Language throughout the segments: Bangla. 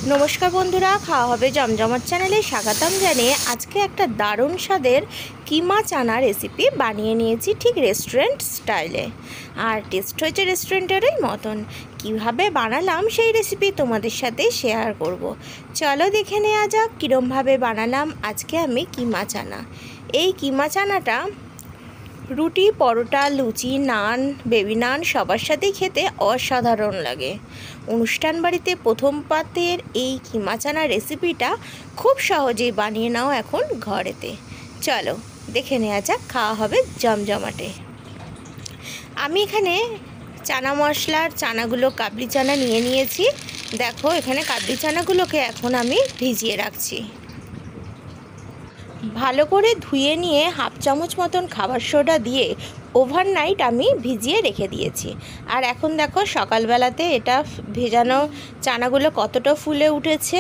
নমস্কার বন্ধুরা, খাওয়া হবে জমজমাট চ্যানেলে স্বাগতম জানিয়ে আজকে একটা দারুণ স্বাদের কিমা চানা রেসিপি বানিয়ে নিয়েছি ঠিক রেস্টুরেন্ট স্টাইলে। আর টেস্ট হয়েছে রেস্টুরেন্টেরই মতন। কিভাবে বানালাম সেই রেসিপি তোমাদের সাথে শেয়ার করব। চলো দেখে নেওয়া যাক কীরমভাবে বানালাম আজকে আমি কিমা চানা। এই কিমা চানাটা রুটি, পরোটা, লুচি, নান, বেবি নান সবার সাথেই খেতে অসাধারণ লাগে। অনুষ্ঠান বাড়িতে প্রথম পাতের এই কিমা চানা রেসিপিটা খুব সহজেই বানিয়ে নাও এখন ঘরেতে। চলো দেখে নেওয়া যাক খাওয়া হবে জমজমাটে। আমি এখানে চানা মশলার চানাগুলো কাবলি চানা নিয়ে নিয়েছি। দেখো এখানে কাবলি চানাগুলোকে এখন আমি ভিজিয়ে রাখছি। ভালো করে ধুয়ে নিয়ে হাফ চামচ মতন খাবার সোডা দিয়ে ওভারনাইট আমি ভিজিয়ে রেখে দিয়েছি। আর এখন দেখো সকালবেলাতে এটা ভেজানো চানাগুলো কতটা ফুলে উঠেছে,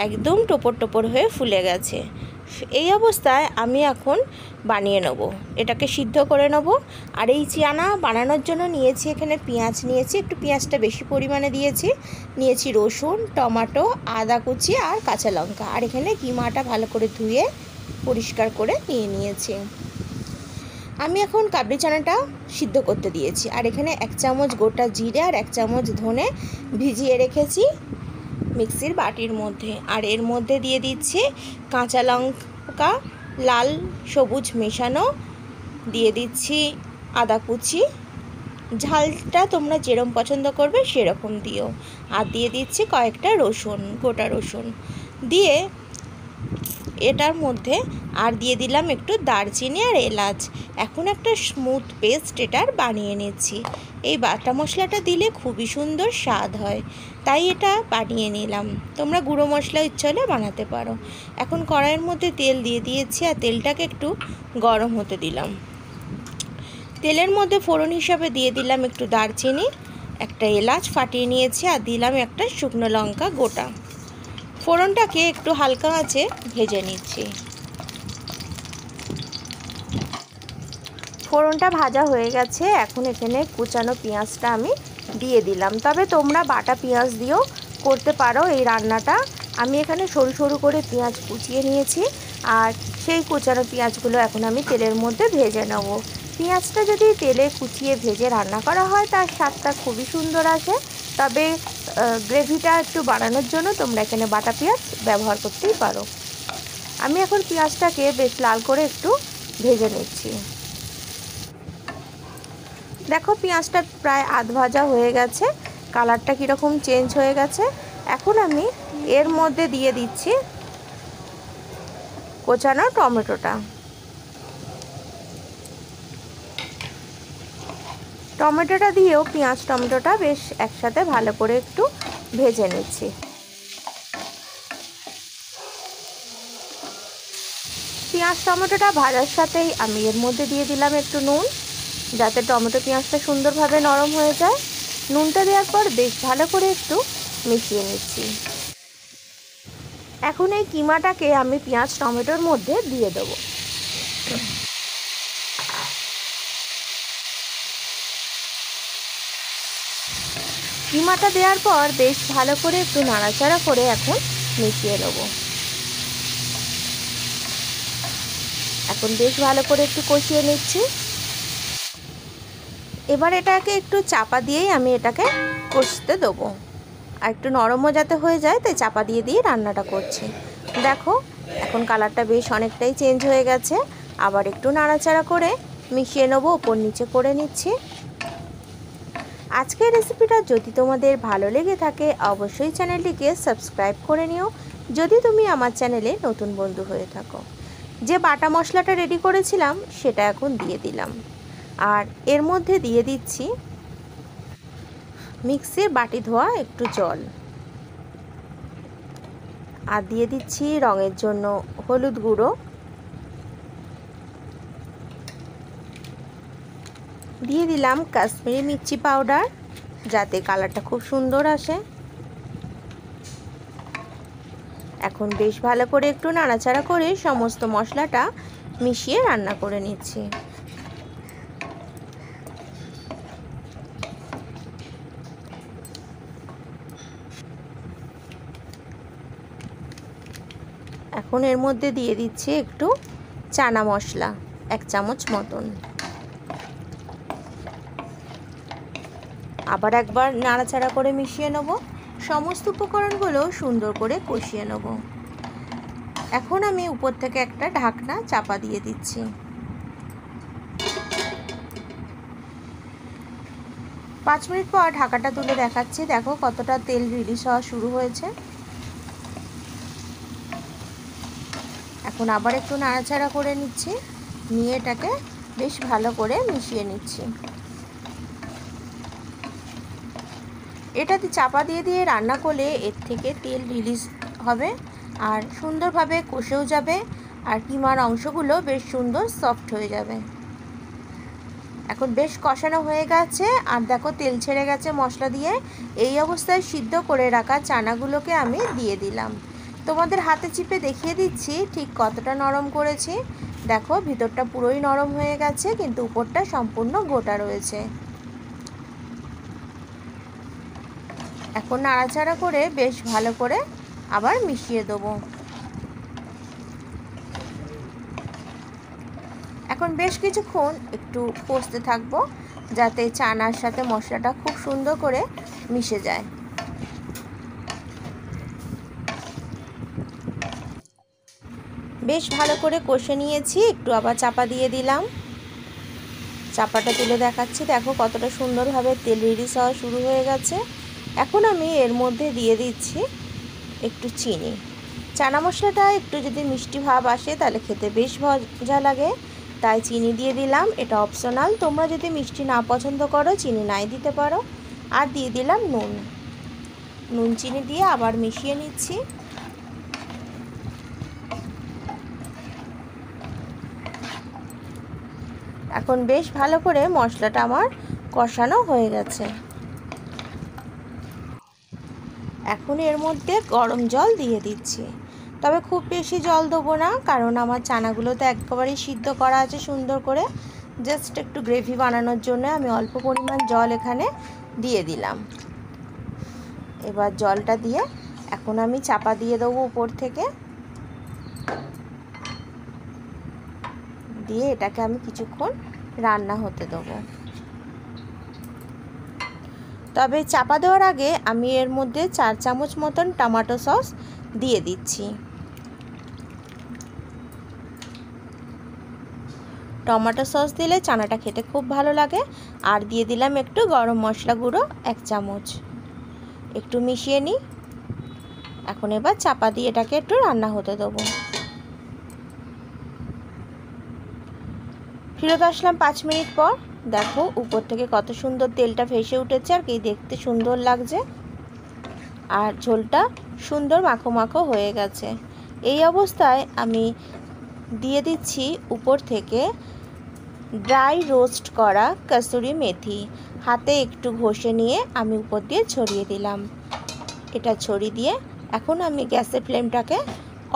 একদম টোপর টোপর হয়ে ফুলে গেছে। এই অবস্থায় আমি এখন বানিয়ে নেব, এটাকে সিদ্ধ করে নেব। আর এই চানা বানানোর জন্য নিয়েছি এখানে পেঁয়াজ নিয়েছি, একটু পেঁয়াজটা বেশি পরিমাণে নিয়েছি রসুন, টমেটো, আদা কুচি আর কাঁচা লঙ্কা। আর এখানে কিমাটা ভালো করে ধুয়ে পরিষ্কার করে নিয়েছি। আমি এখন কাবলি চানাটা সিদ্ধ করতে দিয়েছি। আর এখানে 1 চামচ গোটা জিরে আর 1 চামচ ধনে ভিজিয়ে রেখেছি মিক্সির বাটির মধ্যে। আর এর মধ্যে দিয়ে দিচ্ছি কাঁচা লঙ্কা লাল সবুজ মেশানো, দিয়ে দিচ্ছি আদা কুচি, ঝালটা তোমরা যেরকম পছন্দ করবে সেরকম দিও। আর দিয়ে দিচ্ছি কয়েকটা রসুন, গোটা রসুন দিয়ে এটার মধ্যে আর দিয়ে দিলাম একটু দারচিনি আর এলাচ। এখন একটা স্মুথ পেস্ট এটার বানিয়ে নিচ্ছি। এই বাটা মশলাটা দিলে খুবই সুন্দর স্বাদ হয়, তাই এটা বানিয়ে নিলাম। তোমরা গুঁড়ো মশলা ইচ্ছা হলে বানাতে পারো। এখন কড়াইয়ের মধ্যে তেল দিয়ে দিয়েছি আর তেলটাকে একটু গরম হতে দিলাম। তেলের মধ্যে ফোড়ন হিসাবে দিয়ে দিলাম একটু দারচিনি, একটা এলাচ ফাটিয়ে নিয়েছি আর দিলাম একটা শুকনো লঙ্কা গোটা। ফোড়নটাকে একটু হালকা আঁচে ভেজে নিচ্ছি। ফোড়নটা ভাজা হয়ে গেছে। এখন এখানে কুচানো পেঁয়াজটা আমি দিয়ে দিলাম। তবে তোমরা বাটা পেঁয়াজ দিয়েও করতে পারো এই রান্নাটা। আমি এখানে সরু সরু করে পেঁয়াজ কুচিয়ে নিয়েছি আর সেই কুচানো পেঁয়াজগুলো এখন আমি তেলের মধ্যে ভেজে নেব। পেঁয়াজটা যদি তেলে কুচিয়ে ভেজে রান্না করা হয় তার স্বাদটা খুবই সুন্দর আসে। তবে গ্রেভিটা একটু বাড়ানোর জন্য তোমরা এখানে বাটা পেঁয়াজ ব্যবহার করতেই পারো। আমি এখন পেঁয়াজটাকে বেশ লাল করে একটু ভেজে নিচ্ছি। দেখো পেঁয়াজটা প্রায় আধ ভাজা হয়ে গেছে, কালারটা কীরকম চেঞ্জ হয়ে গেছে। এখন আমি এর মধ্যে দিয়ে দিচ্ছি কোচানো টমেটোটা। টমেটোটা দিয়েও পেঁয়াজ টমেটোটা বেশ একসাথে ভালো করে একটু ভেজে নিচ্ছি। পেঁয়াজ টমেটোটা ভাজার সাথেই আমি এর মধ্যে দিয়ে দিলাম একটু নুন, যাতে টমেটো পেঁয়াজটা সুন্দরভাবে নরম হয়ে যায়। নুনটা দেওয়ার পর বেশ ভালো করে একটু মিশিয়ে নিচ্ছি। এখন এই কিমাটাকে আমি পেঁয়াজ টমেটোর মধ্যে দিয়ে দেবো। কিমাটা দেওয়ার পর বেশ ভালো করে একটু নাড়াচাড়া করে এখন মিশিয়ে নেব। এখন বেশ ভালো করে একটু কষিয়ে নিচ্ছি। এবার এটাকে একটু চাপা দিয়েই আমি এটাকে কষতে দেবো। আর একটু নরমও যাতে হয়ে যায় তাই চাপা দিয়ে রান্নাটা করছি। দেখো এখন কালারটা বেশ অনেকটাই চেঞ্জ হয়ে গেছে। আবার একটু নাড়াচাড়া করে মিশিয়ে নেবো, ওপর নিচে করে নিচ্ছি। আজকের রেসিপিটা যদি তোমাদের ভালো লেগে থাকে অবশ্যই চ্যানেলটিকে সাবস্ক্রাইব করে নিও যদি তুমি আমার চ্যানেলে নতুন বন্ধু হয়ে থাকো। যে বাটা মশলাটা রেডি করেছিলাম সেটা এখন দিয়ে দিলাম। আর এর মধ্যে দিয়ে দিচ্ছি মিক্সির বাটি ধোয়া একটু জল। আর দিয়ে দিচ্ছি রঙের জন্য হলুদ গুঁড়ো, দিয়ে দিলাম কাশ্মীরি মির্চি পাউডার যাতে কালারটা খুব সুন্দর আসে। এখন বেশ ভালো করে একটু নাড়াচাড়া করে সমস্ত মশলাটা মিশিয়ে রান্না করে নিচ্ছি। এখন এর মধ্যে দিয়ে দিচ্ছি একটু চানা মশলা, 1 চামচ মতন। আবার একবার নাড়াচাড়া করে মিশিয়ে নেব। সমস্ত উপকরণগুলো সুন্দর করে কষিয়ে নেব। এখন আমি উপর থেকে একটা ঢাকনা চাপা দিয়ে দিচ্ছি। 5 মিনিট পর ঢাকাটা তুলে দেখাচ্ছি। দেখো কতটা তেল রিলিজ হওয়া শুরু হয়েছে। এখন আবার একটু নাড়াচাড়া করে নিচ্ছি, নিয়ে এটাকে বেশ ভালো করে মিশিয়ে নিচ্ছি। এটাতে চাপা দিয়ে দিয়ে রান্না করলে এর থেকে তেল রিলিজ হবে আর সুন্দরভাবে কষেও যাবে আর কিমার অংশগুলো বেশ সুন্দর সফট হয়ে যাবে। এখন বেশ কষানো হয়ে গেছে আর দেখো তেল ছেড়ে গেছে মশলা দিয়ে। এই অবস্থায় সিদ্ধ করে রাখা চানাগুলোকে আমি দিয়ে দিলাম। তোমাদের হাতে চিপে দেখিয়ে দিচ্ছি ঠিক কতটা নরম করেছি। দেখো ভিতরটা পুরোই নরম হয়ে গেছে কিন্তু উপরটা সম্পূর্ণ গোটা রয়েছে। এখন নাড়াচাড়া করে বেশ ভালো করে আবার মিশিয়ে দেবো। এখন বেশ কিছুক্ষণ একটু কষতে থাকবো যাতে চানার সাথে মশলাটা খুব সুন্দর করে মিশে যায়। বেশ ভালো করে কষে নিয়েছি, একটু আবার চাপা দিয়ে দিলাম। চাপাটা তুলে দেখাচ্ছি, দেখো কতটা সুন্দরভাবে তেল রিলিজ হওয়া শুরু হয়ে গেছে। এখন আমি এর মধ্যে দিয়ে দিচ্ছি একটু চিনি। চানা মশলাটা একটু যদি মিষ্টি ভাব আসে তাহলে খেতে বেশ মজা লাগে, তাই চিনি দিয়ে দিলাম। এটা অপশনাল, তোমরা যদি মিষ্টি না পছন্দ করো চিনি নাই দিতে পারো। আর দিয়ে দিলাম নুন চিনি দিয়ে আবার মিশিয়ে নিচ্ছি। এখন বেশ ভালো করে মশলাটা আমার কষানো হয়ে গেছে। এখন এর মধ্যে গরম জল দিয়ে দিচ্ছি, তবে খুব বেশি জল দেবো না কারণ আমার চানাগুলো তো একেবারেই সিদ্ধ করা আছে সুন্দর করে। জাস্ট একটু গ্রেভি বানানোর জন্য আমি অল্প পরিমাণ জল এখানে দিয়ে দিলাম। এবার জলটা দিয়ে এখন আমি চাপা দিয়ে দেবো উপর থেকে, দিয়ে এটাকে আমি কিছুক্ষণ রান্না হতে দেবো। তবে চাপা দেওয়ার আগে আমি এর মধ্যে 4 চামচ মতন টমেটো সস দিয়ে দিচ্ছি। টমেটো সস দিলে চানাটা খেতে খুব ভালো লাগে। আর দিয়ে দিলাম একটু গরম মশলা গুঁড়ো 1 চামচ। একটু মিশিয়ে নিই। এখন এবার চাপা দিয়ে এটাকে একটু রান্না হতে দেবো। ফিরত আসলাম 5 মিনিট পর। দেখো উপর থেকে কত সুন্দর তেলটা ভেসে উঠেছে আর কি দেখতে সুন্দর লাগছে, আর ঝোলটা সুন্দর মাখো মাখো হয়ে গেছে। এই অবস্থায় আমি দিয়ে দিচ্ছি উপর থেকে ড্রাই রোস্ট করা কসুরি মেথি। হাতে একটু ঘষে নিয়ে আমি উপর দিয়ে ছড়িয়ে দিলাম। এটা ছড়িয়ে দিয়ে এখন আমি গ্যাসের ফ্লেমটাকে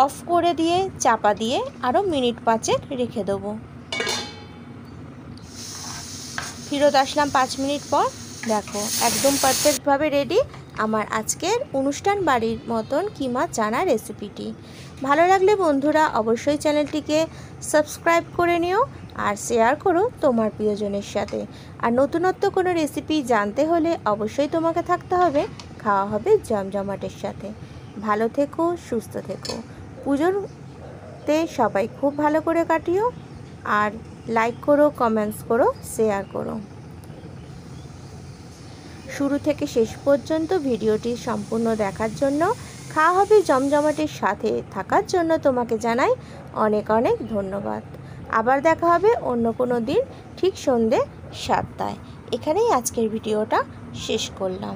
অফ করে দিয়ে চাপা দিয়ে আরও মিনিট 5 রেখে দেবো। ফিরত আসলাম 5 মিনিট পর। দেখো একদম পারফেক্টভাবে রেডি আমার আজকের অনুষ্ঠান বাড়ির মতন কিমা চানা রেসিপিটি। ভালো লাগলে বন্ধুরা অবশ্যই চ্যানেলটিকে সাবস্ক্রাইব করে নিও আর শেয়ার করো তোমার প্রিয়জনের সাথে। আর নতুনত্ব কোনো রেসিপি জানতে হলে অবশ্যই তোমাকে থাকতে হবে খাওয়া হবে জমজমাটের সাথে। ভালো থেকো, সুস্থ থেকো। পুজোতে সবাই খুব ভালো করে কাটিও আর লাইক করো, কমেন্টস করো, শেয়ার করো। শুরু থেকে শেষ পর্যন্ত ভিডিওটি সম্পূর্ণ দেখার জন্য, খাওয়া হবে জমজমাটের সাথে থাকার জন্য তোমাকে জানাই অনেক অনেক ধন্যবাদ। আবার দেখা হবে অন্য কোনো দিন ঠিক সন্ধ্যে 7টায়। এখানেই আজকের ভিডিওটা শেষ করলাম।